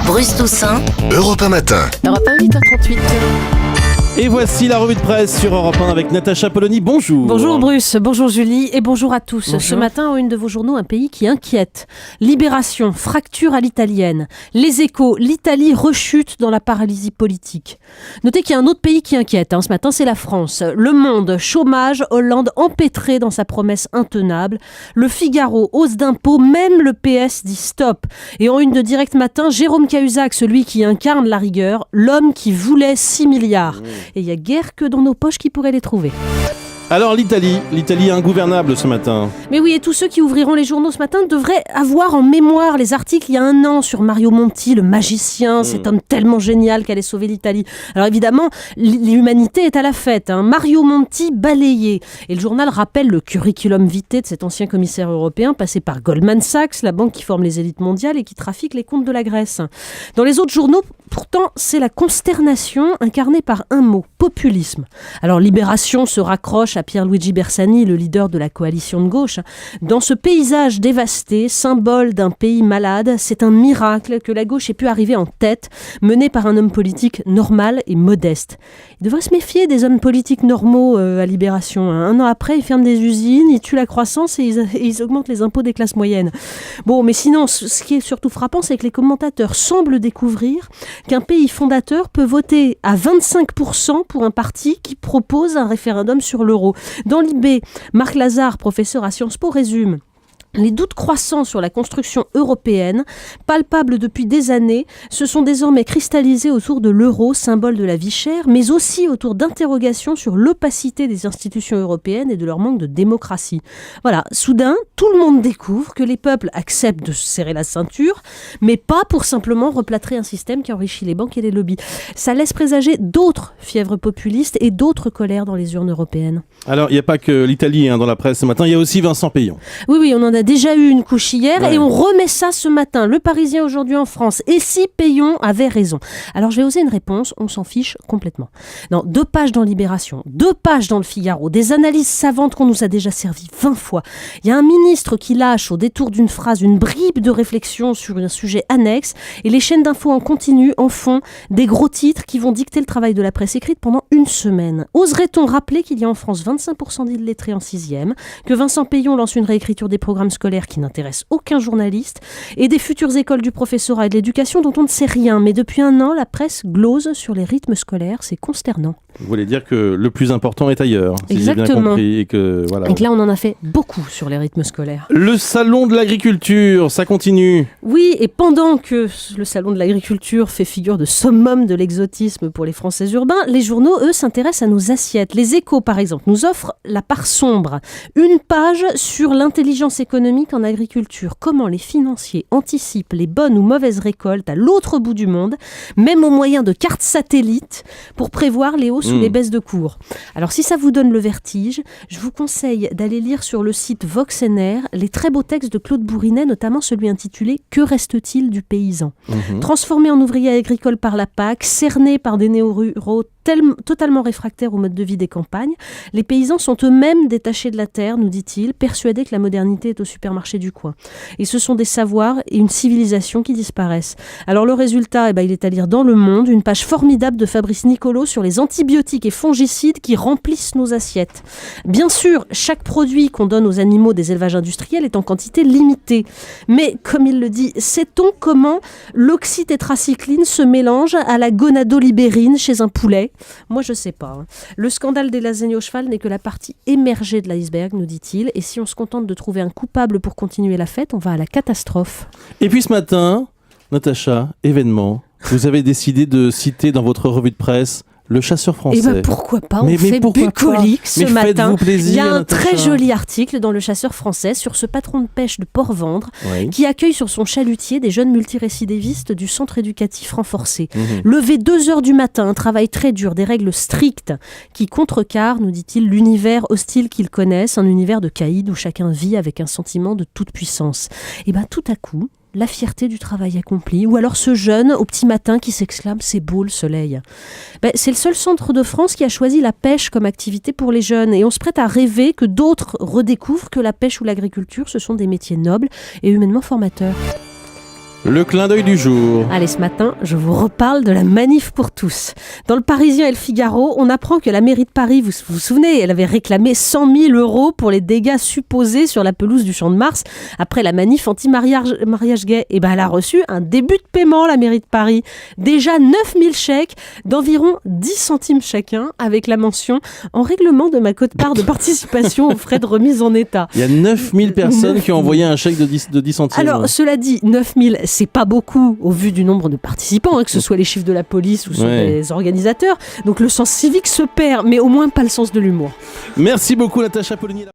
Bruce Toussaint. Europe 1 matin. Europe 1, 8h38. Et voici la revue de presse sur Europe 1 avec Natacha Polony. Bonjour. Bonjour Bruce, bonjour Julie et bonjour à tous. Bonjour. Ce matin, en une de vos journaux, un pays qui inquiète. Libération, fracture à l'italienne. Les Échos, l'Italie rechute dans la paralysie politique. Notez qu'il y a un autre pays qui inquiète. Ce matin, c'est la France. Le Monde, chômage, Hollande empêtré dans sa promesse intenable. Le Figaro, hausse d'impôts, même le PS dit stop. Et en une de Direct Matin, Jérôme Cahuzac, celui qui incarne la rigueur, l'homme qui voulait 6 milliards. Et il n'y a guère que dans nos poches qui pourraient les trouver. Alors l'Italie est ingouvernable ce matin. Mais oui, et tous ceux qui ouvriront les journaux ce matin devraient avoir en mémoire les articles il y a un an sur Mario Monti, le magicien, cet homme tellement génial qui allait sauver l'Italie. Alors évidemment, l'humanité est à la fête. Mario Monti balayé. Et le journal rappelle le curriculum vitae de cet ancien commissaire européen passé par Goldman Sachs, la banque qui forme les élites mondiales et qui trafique les comptes de la Grèce. Dans les autres journaux, pourtant, c'est la consternation incarnée par un mot, populisme. Alors Libération se raccroche à Pierluigi Bersani, le leader de la coalition de gauche. Dans ce paysage dévasté, symbole d'un pays malade, c'est un miracle que la gauche ait pu arriver en tête, menée par un homme politique normal et modeste. Il devrait se méfier des hommes politiques normaux à Libération. Un an après, ils ferment des usines, ils tuent la croissance et ils augmentent les impôts des classes moyennes. Bon, mais sinon, ce qui est surtout frappant, c'est que les commentateurs semblent découvrir qu'un pays fondateur peut voter à 25% pour un parti qui propose un référendum sur l'euro. Dans l'IB, Marc Lazare, professeur à Sciences Po, résume. Les doutes croissants sur la construction européenne, palpables depuis des années, se sont désormais cristallisés autour de l'euro, symbole de la vie chère, mais aussi autour d'interrogations sur l'opacité des institutions européennes et de leur manque de démocratie. Voilà, soudain, tout le monde découvre que les peuples acceptent de se serrer la ceinture, mais pas pour simplement replâtrer un système qui enrichit les banques et les lobbies. Ça laisse présager d'autres fièvres populistes et d'autres colères dans les urnes européennes. Alors, il n'y a pas que l'Italie dans la presse ce matin, il y a aussi Vincent Peillon. Oui, on en a déjà eu une couche hier et on remet ça ce matin. Le Parisien aujourd'hui en France. Et si Peillon avait raison? Alors je vais oser une réponse, on s'en fiche complètement. Non, 2 pages dans Libération, 2 pages dans le Figaro, des analyses savantes qu'on nous a déjà servi 20 fois. Il y a un ministre qui lâche au détour d'une phrase une bribe de réflexion sur un sujet annexe et les chaînes d'infos en continu en font des gros titres qui vont dicter le travail de la presse écrite pendant une semaine. Oserait-on rappeler qu'il y a en France 25% d'illettrés en 6e, que Vincent Peillon lance une réécriture des programmes scolaires qui n'intéressent aucun journaliste et des futures écoles du professorat et de l'éducation dont on ne sait rien. Mais depuis un an, la presse glose sur les rythmes scolaires. C'est consternant. Vous voulez dire que le plus important est ailleurs, si Exactement. j'ai bien compris. Et que là, on en a fait beaucoup sur les rythmes scolaires. Le salon de l'agriculture, ça continue. Oui, et pendant que le salon de l'agriculture fait figure de summum de l'exotisme pour les Français urbains, les journaux, eux, s'intéressent à nos assiettes. Les Échos, par exemple, nous offrent la part sombre. Une page sur l'intelligence économique en agriculture. Comment les financiers anticipent les bonnes ou mauvaises récoltes à l'autre bout du monde, même au moyen de cartes satellites, pour prévoir les hausses ou les baisses de cours. Alors si ça vous donne le vertige, je vous conseille d'aller lire sur le site VoxNR les très beaux textes de Claude Bourrinet, notamment celui intitulé « Que reste-t-il du paysan ?» Transformé en ouvrier agricole par la PAC, cerné par des néo-ruraux totalement réfractaires au mode de vie des campagnes, les paysans sont eux-mêmes détachés de la terre, nous dit-il, persuadés que la modernité est au supermarché du coin. Et ce sont des savoirs et une civilisation qui disparaissent. Alors le résultat, il est à lire dans Le Monde, une page formidable de Fabrice Nicolo sur les antibiotiques et fongicides qui remplissent nos assiettes. Bien sûr, chaque produit qu'on donne aux animaux des élevages industriels est en quantité limitée. Mais, comme il le dit, sait-on comment l'oxytétracycline se mélange à la gonadolibérine chez un poulet ? Moi, je sais pas. Le scandale des lasagnes au cheval n'est que la partie émergée de l'iceberg, nous dit-il. Et si on se contente de trouver un coupable pour continuer la fête, on va à la catastrophe. Et puis ce matin, Natacha, événement, vous avez décidé de citer dans votre revue de presse Le chasseur français. Et pourquoi pas, on fait bucolique ce matin. Plaisir, il y a un Natacha. très joli article dans Le Chasseur français sur ce patron de pêche de Port-Vendre qui accueille sur son chalutier des jeunes multirécidivistes du centre éducatif renforcé. Levé 2h du matin, un travail très dur, des règles strictes qui contrecarrent, nous dit-il, l'univers hostile qu'ils connaissent, un univers de caïd où chacun vit avec un sentiment de toute puissance. Et tout à coup, la fierté du travail accompli, ou alors ce jeune au petit matin qui s'exclame « c'est beau le soleil ». C'est le seul centre de France qui a choisi la pêche comme activité pour les jeunes et on se prête à rêver que d'autres redécouvrent que la pêche ou l'agriculture ce sont des métiers nobles et humainement formateurs. Le clin d'œil du jour. Allez, ce matin, je vous reparle de la manif pour tous. Dans le Parisien et le Figaro, on apprend que la mairie de Paris, vous vous souvenez, elle avait réclamé 100 000 € pour les dégâts supposés sur la pelouse du Champ de Mars après la manif anti-mariage gay. Et ben, elle a reçu un début de paiement, la mairie de Paris. Déjà 9 000 chèques d'environ 10 centimes chacun, avec la mention en règlement de ma quote-part de participation aux frais de remise en état. Il y a 9000 personnes qui ont envoyé un chèque de 10 centimes. Alors, cela dit, 9000, c'est pas beaucoup au vu du nombre de participants, que ce soit les chiffres de la police ou ceux des organisateurs. Donc le sens civique se perd, mais au moins pas le sens de l'humour. Merci beaucoup Natacha Polony.